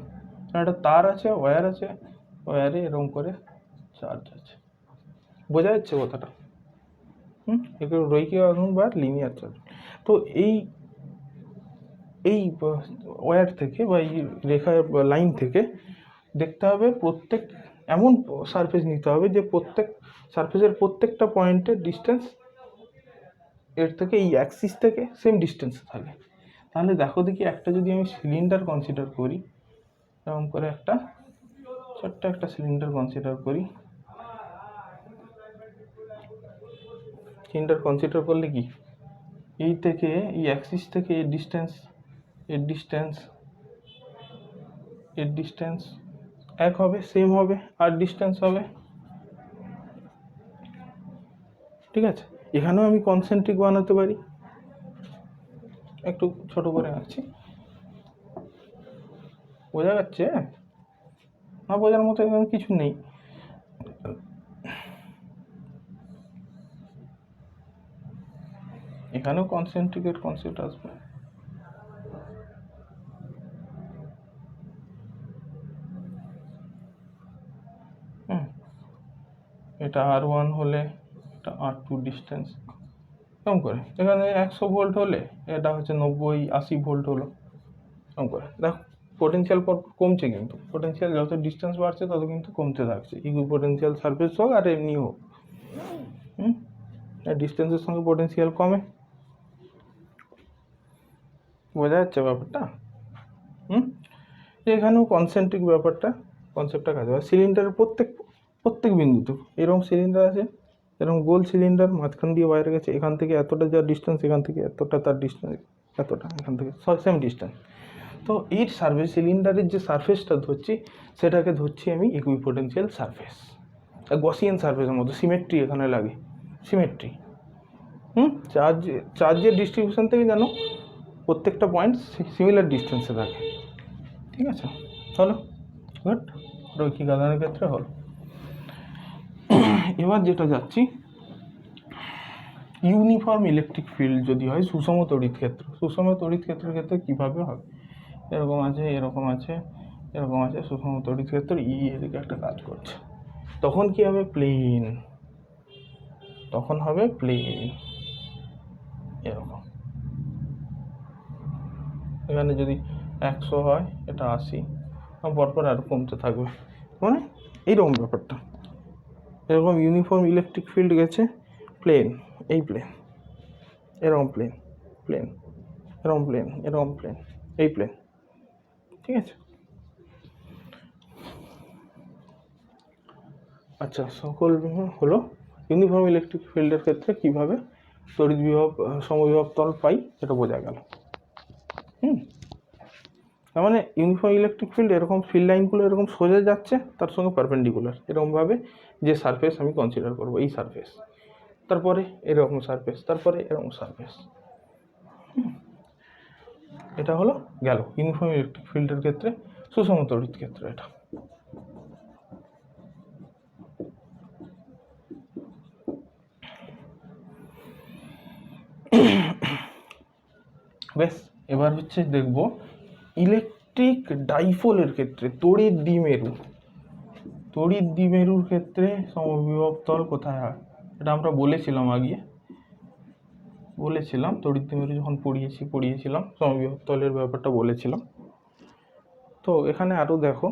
একটা তার আছে, ওয়্যার আছে, ওয়্যারে এরকম করে চার্জ আছে। বোঝা যাচ্ছে কথাটা? এগুলো রৈখিক আধান বা লিনিয়ার চার্জ। তো এই ওয়্যার থেকে বা এই রেখা লাইন থেকে দেখতে হবে প্রত্যেক, এমন সারফেস নিতে হবে যে প্রত্যেক সারফেসের প্রত্যেকটা পয়েন্টের ডিস্টেন্স এর থেকে এই অ্যাক্সিস থেকে সেম ডিস্টেন্সে থাকে। তাহলে দেখো দেখি, একটা যদি আমি সিলিন্ডার কনসিডার করি, এরকম করে একটা ছোট্ট একটা সিলিন্ডার কনসিডার করি। সিলিন্ডার কনসিডার করলে কি, এই থেকে এই অ্যাক্সিস থেকে এর ডিস্টেন্স এক হবে, সেম হবে, আর ডিস্টেন্স হবে। ঠিক আছে, এখানেও আমি কনসেন্ট্রিক বানাতে পারি। একটু ছোট করে আঁকছি, বোঝা যাচ্ছে? না বোঝার মতো এখানে কিছু নেই। এখানেও কনসেন্ট্রিকের কনসেপ্ট আসবে। এটা R1 হলে এটা R2 ডিস্টেন্স, এরকম করে। এখানে 100 ভোল্ট হলে এটা হচ্ছে 90-80 ভোল্ট হলো, এরকম করে। দেখো পোটেনশিয়াল কমছে, কিন্তু পোটেনশিয়াল যত ডিস্টেন্স বাড়ছে তত কিন্তু কমতে থাকছে, ইকুইপোটেনশিয়াল সারফেস হোক আর এমনি হোক। ডিস্টেন্সের সঙ্গে পোটেনশিয়াল কমে। বোঝা যাচ্ছে ব্যাপারটা? এখানেও কনসেন্ট্রিক ব্যাপারটা, কনসেপ্টটা কাজে হয়। সিলিন্ডারের প্রত্যেক বিন্দুতে এরকম সিলিন্ডার আছে, এরকম গোল সিলিন্ডার, মাঝখান দিয়ে বাইরে গেছে, এখান থেকে এতটা যা ডিস্টেন্স, এখান থেকে এতটা তার ডিস্টেন্স, এতটা এখান থেকে সেম ডিস্টেন্স। তো এই সারফেস সিলিন্ডারের যে সারফেসটা ধরছি সেটাকে ধরছি আমি ইকুইপোটেনশিয়াল সারফেস। গসিয়ান সারফেসের মতো সিমেট্রি এখানে লাগে, সিমেট্রি। চার্জের ডিস্ট্রিবিউশন থেকে যেন প্রত্যেকটা পয়েন্ট সিমিলার ডিস্টেন্সে থাকে। ঠিক আছে, হলো গুড। রৈখিক আধানের ক্ষেত্রে হলো। এবার যেটা যাচ্ছি, ইউনিফর্ম ইলেকট্রিক ফিল্ড যদি হয় সুষম তড়িৎ ক্ষেত্র। সুষম তড়িৎ ক্ষেত্রের ক্ষেত্রে কীভাবে হবে? এরকম আছে, এরকম আছে, এরকম আছে, সুষম তড়িৎ ক্ষেত্র এদিকে একটা কাজ করছে, তখন কি হবে? প্লেন, তখন হবে প্লেন এরকম। এখানে যদি 100 হয়, এটা 80, পরপর আরও কমতে থাকবে, মানে এইরকম ব্যাপারটা। এরকম ইউনিফর্ম ইলেকট্রিক ফিল্ড গেছে, প্লেন, এই প্লেন, এরকম প্লেন, প্লেন, এরকম প্লেন, এরকম প্লেন, এই প্লেন। ঠিক আছে, আচ্ছা, সকল হলো ইউনিফর্ম ইলেকট্রিক ফিল্ডের ক্ষেত্রে কীভাবে তড়িৎ বিভব সমবিভব তল পাই সেটা বোঝা গেল। তার মানে ইউনিফর্ম ইলেকট্রিক ফিল্ড এরকম ফিল্ড লাইনগুলো এরকম সোজা যাচ্ছে, তার সঙ্গে পারপেন্ডিকুলার, এরকমভাবে যে সারফেস আমি কনসিডার করবো, এই সারফেস, তারপরে এরকম সারফেস, তারপরে এরকম সারফেস। এটা হলো গেল ইউনিফর্ম ইলেকট্রিক ফিল্ডের ক্ষেত্রে সুষম তড়িৎ ক্ষেত্র। এটা বেশ। এবার হচ্ছে দেখব ইলেকট্রিক ডাইপোলের ক্ষেত্রে তড়িৎ দ্বিমেরুর ক্ষেত্রে সমবিভব তল কোথায় হয়? এটা আমরা বলেছিলাম আগে, তড়িৎ দ্বিমেরু যখন পড়িয়েছিলাম সমবিভব তলের ব্যাপারটা বলেছিলাম। তো এখানে আরও দেখো,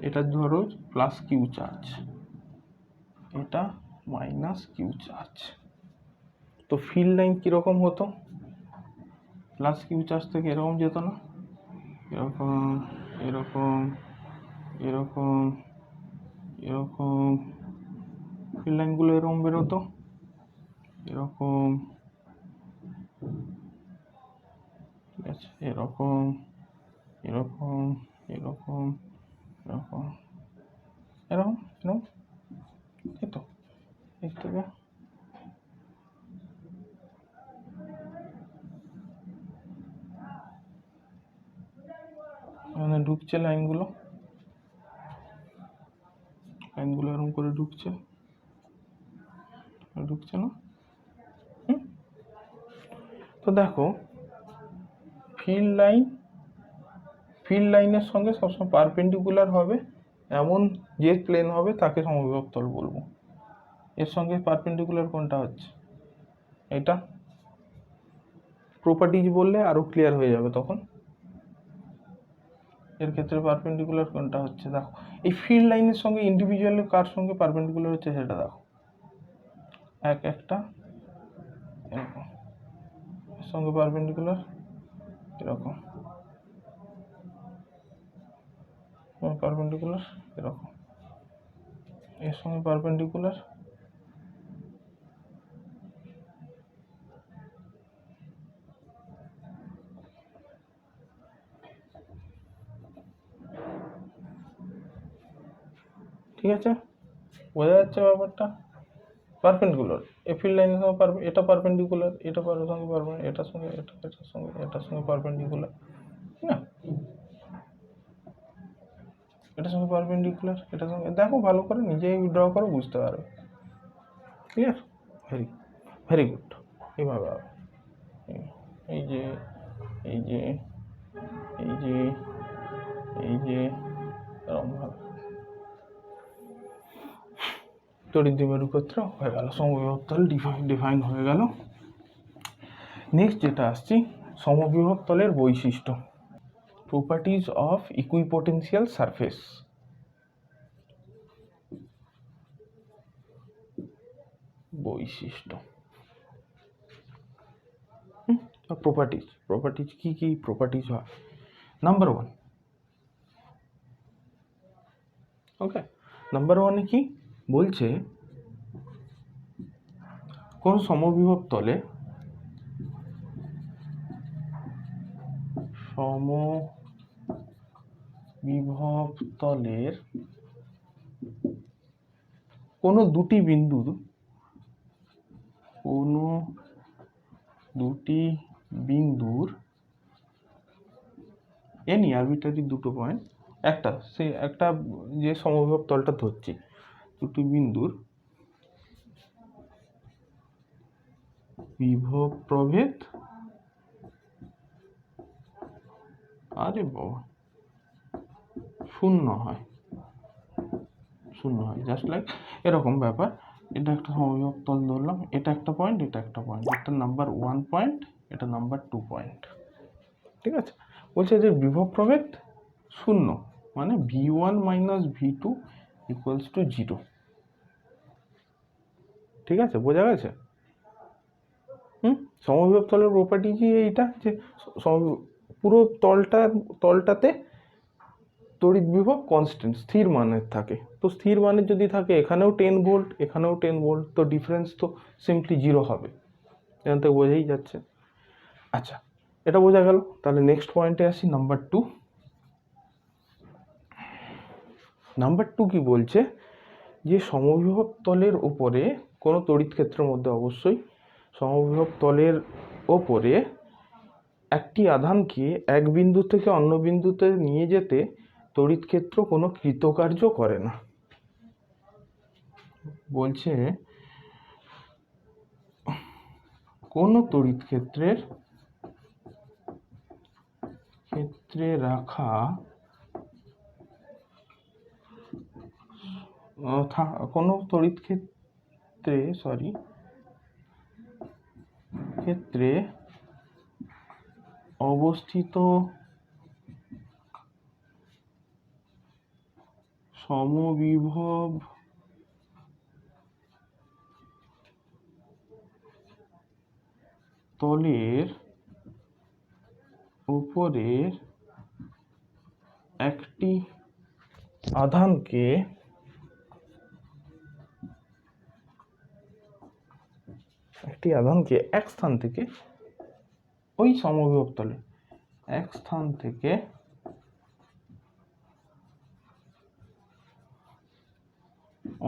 এটা ধরো প্লাস কিউ চার্জ, এটা মাইনাস কিউ চার্জ। তো ফিল্ড লাইন কীরকম হতো? প্লাস কিউ চার্জ থেকে এরকম যেত না, এরকম এরকম এরকম এরকম ফিল্ড লাইনগুলো এরকম বেরোতো, এরকম, ঠিক আছে, এরকম এরকম এরকম এরকম এরকম এরকম, তাই তো, এর থেকে মানে ঢুকছে লাইনগুলো এরকম করে ঢুকছে না। তো দেখো ফিল্ড লাইনের সঙ্গে সবসময় পারপেন্ডিকুলার হবে এমন যে প্লেন হবে তাকে সমবিভব তল বলবো। এর সঙ্গে পারপেন্ডিকুলার কোনটা হচ্ছে? এটা প্রপার্টিজ বললে আরো ক্লিয়ার হয়ে যাবে তখন। এর ক্ষেত্রে পারপেন্ডিকুলার কোনটা হচ্ছে দেখো, এই ফিল্ড লাইনের সঙ্গে ইন্ডিভিজুয়াল কার সঙ্গে পারপেন্ডিকুলার হচ্ছে সেটা দেখো, একটা এরকম, এর সঙ্গে পারপেন্ডিকুলার এরকম, পারপেন্ডিকুলার এরকম, এর সঙ্গে পারপেন্ডিকুলার ঠিক আছে, বোঝা যাচ্ছে ব্যাপারটা? পারপেন্ডিকুলার এই ফিল্ড লাইনের সঙ্গে এটা পারপেন্ডিকুলার, এটা সঙ্গে পারপেন্ডিকুলার, এটার সঙ্গে এটার সঙ্গে পারপেন্ডিকুলার, না এটার সঙ্গে পারপেন্ডিকুলার, এটার সঙ্গে, দেখো ভালো করে নিজেই ড্র করো, বুঝতে পারবে। ক্লিয়ার? Very good. এইভাবে এই যে এই যে এই যে এই যে এরকমভাবে তড়িৎ দ্বিমেরু ক্ষেত্র হয়ে গেল, সমবিভব তল ডিফাইন হয়ে গেল। নেক্সট যেটা আসছি, সমবিভব তলের বৈশিষ্ট্য, প্রপার্টিজ অফ ইকুইপোটেনশিয়াল সারফেস। বৈশিষ্ট্য, প্রপার্টিজ কি প্রপার্টিজ হয়? নাম্বার ওয়ান, ওকে, নাম্বার ওয়ানে কি বলছে, কোন সমবিভব তলে কোনো দুটি বিন্দুর এনি আরবিট্রারি দুটো পয়েন্ট, একটা যে সমবিভব তলটা ধরছি, দুটি বিন্দুর বিভব প্রভেদ, আরে বাবা, শূন্য হয়, জাস্ট লাইক এরকম ব্যাপার। এটা একটা সমবিভব তল ধরলাম, এটা একটা পয়েন্ট, এটা নাম্বার 1 পয়েন্ট, এটা নাম্বার 2 পয়েন্ট, ঠিক আছে। বলছে যে বিভব প্রভেদ শূন্য, মানে v1 minus v2 equals to 0, ঠিক আছে, বোঝা গেছে? সমবিভব তলের প্রপার্টি কি এইটা, যে পুরো তলটাতে তড়িৎ বিভব কনস্ট্যান্ট স্থির মানের থাকে, তো স্থির মানের যদি থাকে এখানেও 10 ভোল্ট এখানেও 10 ভোল্ট, তো ডিফারেন্স তো সিম্পলি 0 হবে, এখান থেকে বোঝাই যাচ্ছে। আচ্ছা, এটা বোঝা গেল, তাহলে নেক্সট পয়েন্টে আসি, নাম্বার 2। নাম্বার 2 কি বলছে, যে সমবিভব তলের ওপরে কোনো তড়িৎ ক্ষেত্রের মধ্যে, অবশ্যই সমবিভব তলের ওপরে একটি আধানকে এক বিন্দু থেকে অন্য বিন্দুতে নিয়ে যেতে তড়িৎ ক্ষেত্র কোনো কৃতকার্য করে না। বলছে কোন তড়িৎ ক্ষেত্রে রাখা কোনো তড়িৎ ক্ষেত্রে অবস্থিত সমবিভব তলের উপরের একটি আধানকে এক স্থান থেকে ওই সমবিভব তলে এক স্থান থেকে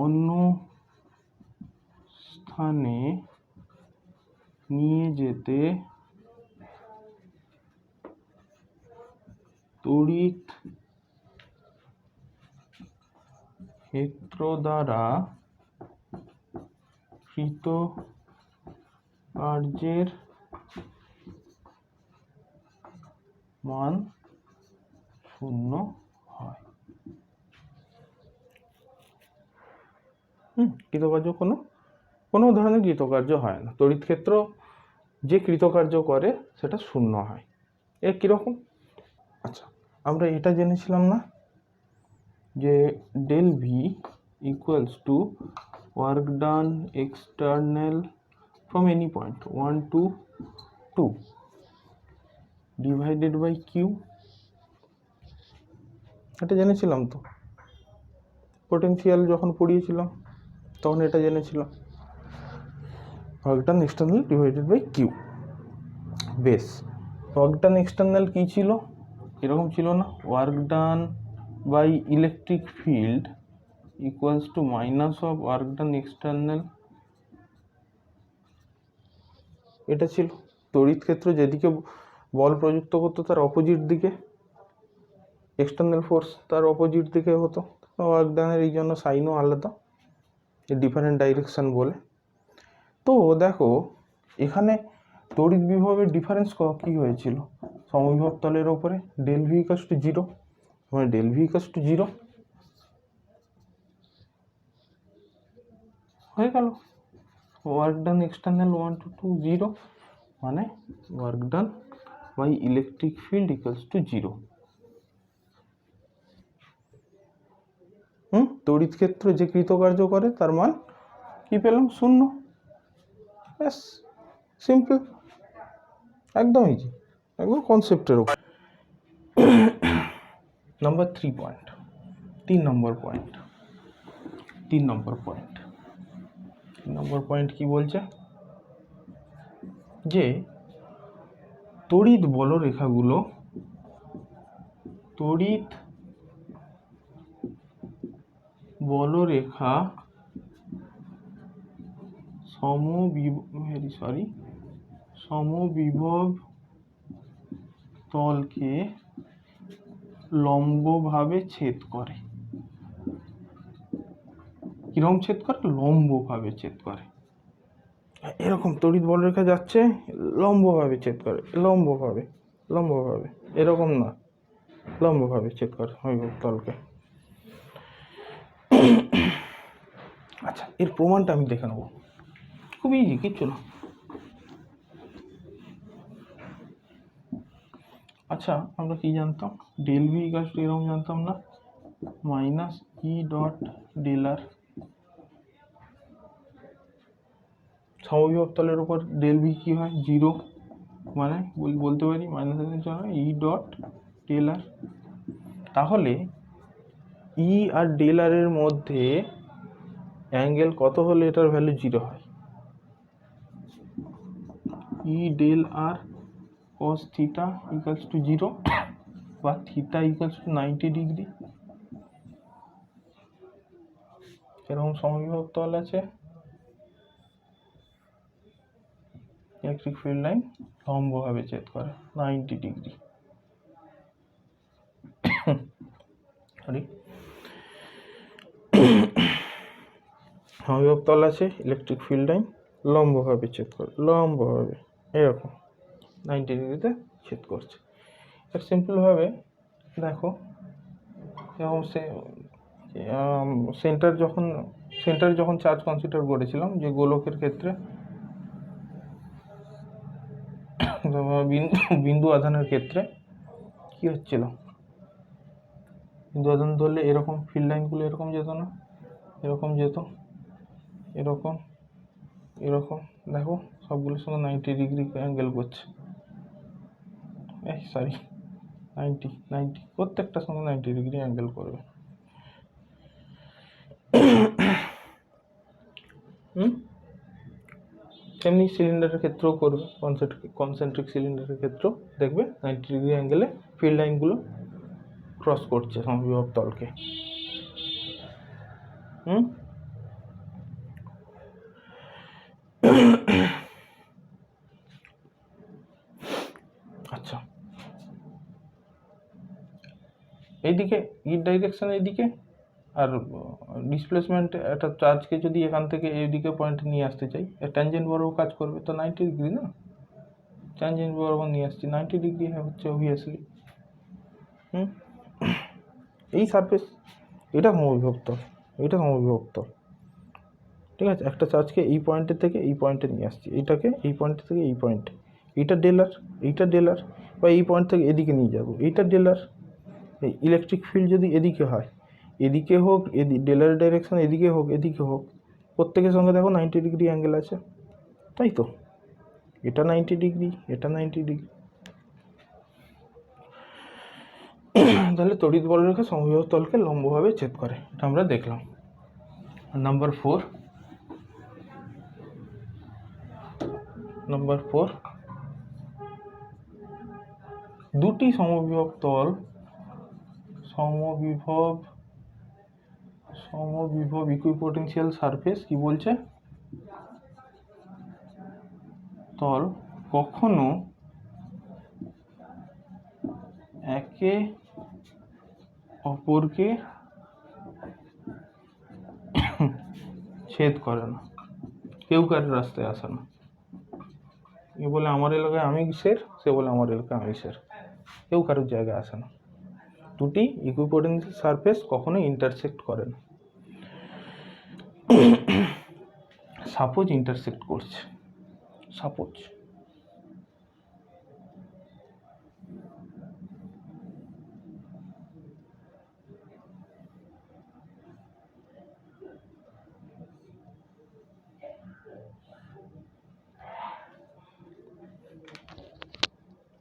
অন্য স্থানে নিয়ে যেতে তড়িৎ ক্ষেত্র দ্বারা কৃত কার্যের মান শূন্য হয়। কৃতকার্য কোনো ধরনের কৃতকার্য হয় না, তড়িৎ ক্ষেত্র যে কৃতকার্য করে সেটা শূন্য হয়। এ কিরকম? আচ্ছা, আমরা এটা জেনেছিলাম না যে del V equals to work done external from any point 1 to 2 divided by Q. এটা জেনেছিলাম তো, পোটেনশিয়াল যখন পড়িয়েছিলাম তখন এটা জেনেছিলাম, work done external divided by Q. বেশ, ওয়ার্ক ডান এক্সটার্নাল কী ছিল? এরকম ছিল না, work done by electric field equals to minus of work done external. এটা ছিল তড়িৎ ক্ষেত্র যেদিকে বল প্রযুক্ত করতো তার অপোজিট দিকে, এক্সটার্নাল ফোর্স তার অপোজিট দিকে হতো। ওয়ার্ক ডানের এই জন্য সাইনও আলাদা, ডিফারেন্ট ডাইরেকশন বলে। তো দেখো এখানে তড়িৎ বিভবের ডিফারেন্স কী হয়েছিল সমবিভব তলের ওপরে? ডেল ভি ইকুয়ালস টু 0, মানে ডেল ভি ইকুয়ালস টু 0 হয়ে গেল। ওয়ার্ক ডান এক্সটার্নাল 1 to 2 0, মানে work done by electric field equals to 0। তড়িৎ ক্ষেত্র যে কৃতকার্য করে তার মান কি পেলাম? শূন্য। ব্যাস, সিম্পল, একদম ইজি, একদম কনসেপ্টের উপর। নাম্বার 3 পয়েন্ট, 3 নম্বর পয়েন্ট কি বলছে? যে তড়িৎ বলরেখাগুলো সমবিভব তলকে লম্বভাবে ছেদ করে। কিরকম ছেদ করে? লম্বভাবে ছেদ করে। এরকম তড়িৎ বলরেখা যাচ্ছে, লম্বভাবে ছেদ করে, লম্বভাবে, এরকম না, লম্বভাবে ছেদ করে সমবিভব তলকে। আচ্ছা, এর প্রমাণটা আমি দেখে নেব, খুব ইজি, কিচ্ছু না। আচ্ছা, আমরা কি জানতাম? ডেল ভি ইকুয়ালস টু এরকম জানতাম না, মাইনাস ই ডট ডেল আর। সমবিভব তলের উপর ডেল ভি কি হয়? 0, মানে বলতে পারি মাইনাসের জন্য ই ডট ডেল আর। তাহলে ই আর ডেল আর এর মধ্যে অ্যাঙ্গেল কত হলে এটার ভ্যালু 0 হয়? E del R cos theta equals to 0 বা থিটা ইকুয়ালস টু 90 ডিগ্রি। এরকম সমবিভব তল আছে, ইলেকট্রিক ফিল্ড লাইন লম্বভাবে ছেদ করে 90 ডিগ্রি। সমবিভব তল আছে, ইলেকট্রিক ফিল্ড লাইন লম্বভাবে ছেদ করে, লম্বভাবে এরকম 90 ডিগ্রিতে ছেদ করছে। আর সিম্পলভাবে দেখো, এবং সেন্টার যখন চার্জ কনসিডার করেছিলাম, যে গোলকের ক্ষেত্রে বিন্দু আধানের ক্ষেত্রে কি হচ্ছিল? বিন্দু আধান ধরলে এরকম ফিল্ড লাইনগুলো এরকম যেত না, এরকম যেত, এরকম, দেখো সবগুলোর সঙ্গে 90 ডিগ্রি অ্যাঙ্গেল করছে। সরি 90 প্রত্যেকটার সঙ্গে 90 ডিগ্রি অ্যাঙ্গেল করবে। তেমনি সিলিন্ডারের ক্ষেত্রেও করবে, কনসেন্ট্রিক সিলিন্ডারের ক্ষেত্রেও দেখবে 90 ডিগ্রি অ্যাঙ্গেলে ফিল্ড লাইনগুলো ক্রস করছে সমবিভব তলকে। আচ্ছা, এইদিকে ইট ডাইরেকশন এইদিকে, আর ডিসপ্লেসমেন্ট একটা চার্জকে যদি এখান থেকে এইদিকে পয়েন্টে নিয়ে আসতে চাই, ট্যানজেন্ট বরাবর কাজ করবে তো 90 ডিগ্রি না, ট্যানজেন্ট বরাবর নিয়ে আসছি 90 ডিগ্রি হচ্ছে অবভিয়াসলি। এই সারফেস এটা সমবিভক্ত, এটা সমবিভক্ত, ঠিক আছে। একটা চার্জকে এই পয়েন্টের থেকে এই পয়েন্টে নিয়ে আসছি, এইটাকে এই পয়েন্ট থেকে এই পয়েন্টে, এইটা ডেলার, এইটা ডেলার, বা এই পয়েন্ট থেকে এদিকে নিয়ে যাব, এইটা ডেলার। ইলেকট্রিক ফিল্ড যদি এদিকে হয়, এদিকে হোক, ডেলারের ডাইরেকশন এদিকে হোক এদিকে হোক, প্রত্যেকের সঙ্গে দেখো 90 ডিগ্রি অ্যাঙ্গেল আছে, তাই তো। এটা 90 ডিগ্রি, এটা 90 ডিগ্রি। তাহলে তড়িৎ বলরেখা সমবিভব তলকে লম্বভাবে ছেদ করে, এটা আমরা দেখলাম। নাম্বার 4, দুটি সমবিভব তল সমবিভব ইকুইপোটেনশিয়াল সারফেস কি বলছে, তল কখনো একে অপরকে ছেদ করে না, কেউ কারোর রাস্তায় আসে না। এ বলে আমার এলাকায় আমি সের, সে বলে আমার এলাকায় আমি সের, কেউ কারোর জায়গায় আসে না। দুটি ইকুইপোটেনশিয়াল সারফেস কখনো ইন্টারসেক্ট করে না। সাপোজ ইন্টারসেক্ট করছে, সাপোজ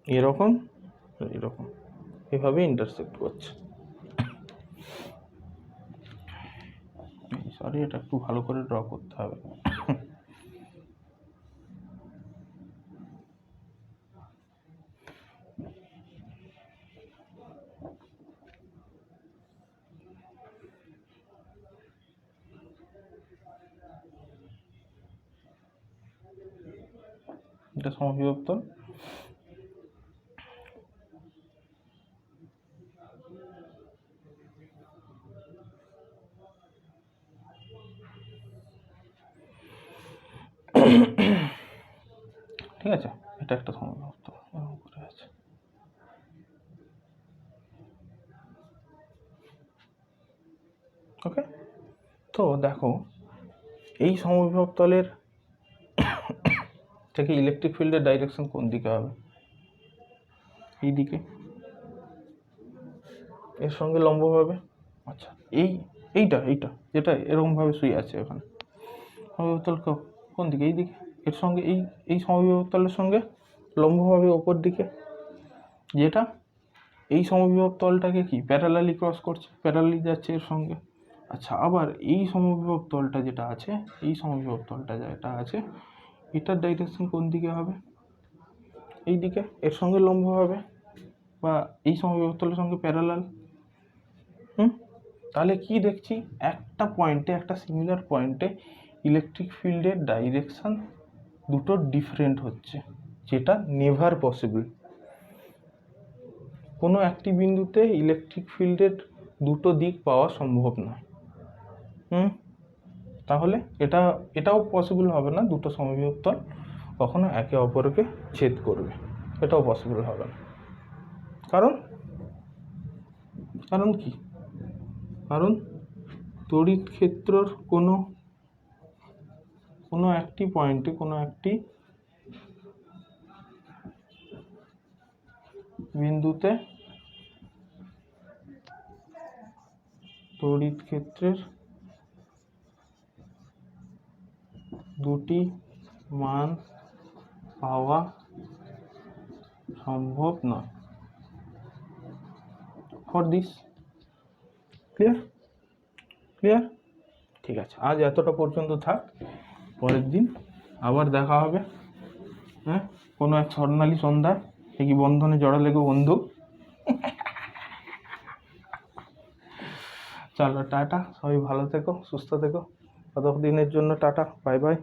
এরকম এরকম এভাবে ইন্টারসেক্ট করছে। সরি, এটা একটু ভালো করে ড্র করতে হবে। এটা সমবিভব তল, ঠিক আছে। এটা একটা সমবিভব তল এরকম করে আছে। ওকে, তো দেখো এই সমবিভব তলের থেকে ইলেকট্রিক ফিল্ডের ডাইরেকশন কোন দিকে হবে, এই দিকে, এর সঙ্গে লম্বভাবে। আচ্ছা, এইটা যেটা এরকমভাবে শুয়ে আছে ওখানে, সমবিভব তল কোন দিকে, এই দিকে, এর সঙ্গে এই সমবিভব তলের সঙ্গে লম্বভাবে ওপর দিকে, যেটা এই সমবিভব তলটাকে কি প্যারালালি ক্রস করছে, প্যারালালি যাচ্ছে এর সঙ্গে। আচ্ছা, আবার এই সমবিভব তলটা যেটা আছে, এই সমবিভব তলটা যেটা আছে, এটার ডাইরেকশন কোন দিকে হবে, এই দিকে, এর সঙ্গে লম্ব হবে, বা এই সমবিভব তলের সঙ্গে প্যারালাল। তাহলে কি দেখছি, একটা পয়েন্টে, একটা সিমিলার পয়েন্টে ইলেকট্রিক ফিল্ডের ডাইরেকশন দুটো ডিফারেন্ট হচ্ছে, যেটা নেভার পসিবল। কোনো একটি বিন্দুতে ইলেকট্রিক ফিল্ডের দুটো দিক পাওয়া সম্ভব নয়। তাহলে এটাও পসিবল হবে না, দুটো সমবিভব তল কখনো একে অপরকে ছেদ করবে, এটাও পসিবল হবে না। কারণ কি, কারণ তড়িৎ ক্ষেত্রর কোনো একটি পয়েন্টে, কোনো একটি বিন্দুতে তড়িৎ ক্ষেত্রের দুটি মান পাওয়া সম্ভব নয় ফর দিস। ক্লিয়ার? ক্লিয়ার? ঠিক আছে, আজ এতটা পর্যন্ত থাক। পরের দিন আবার দেখা হবে, হ্যাঁ, কোনো এক স্বর্ণালী সন্ধ্যায় একই বন্ধনে জড়ালে গো বন্ধু। চলো টাটা, সবাই ভালো থেকো, সুস্থ থেকো। ততদিনের জন্য টাটা, বাই বাই।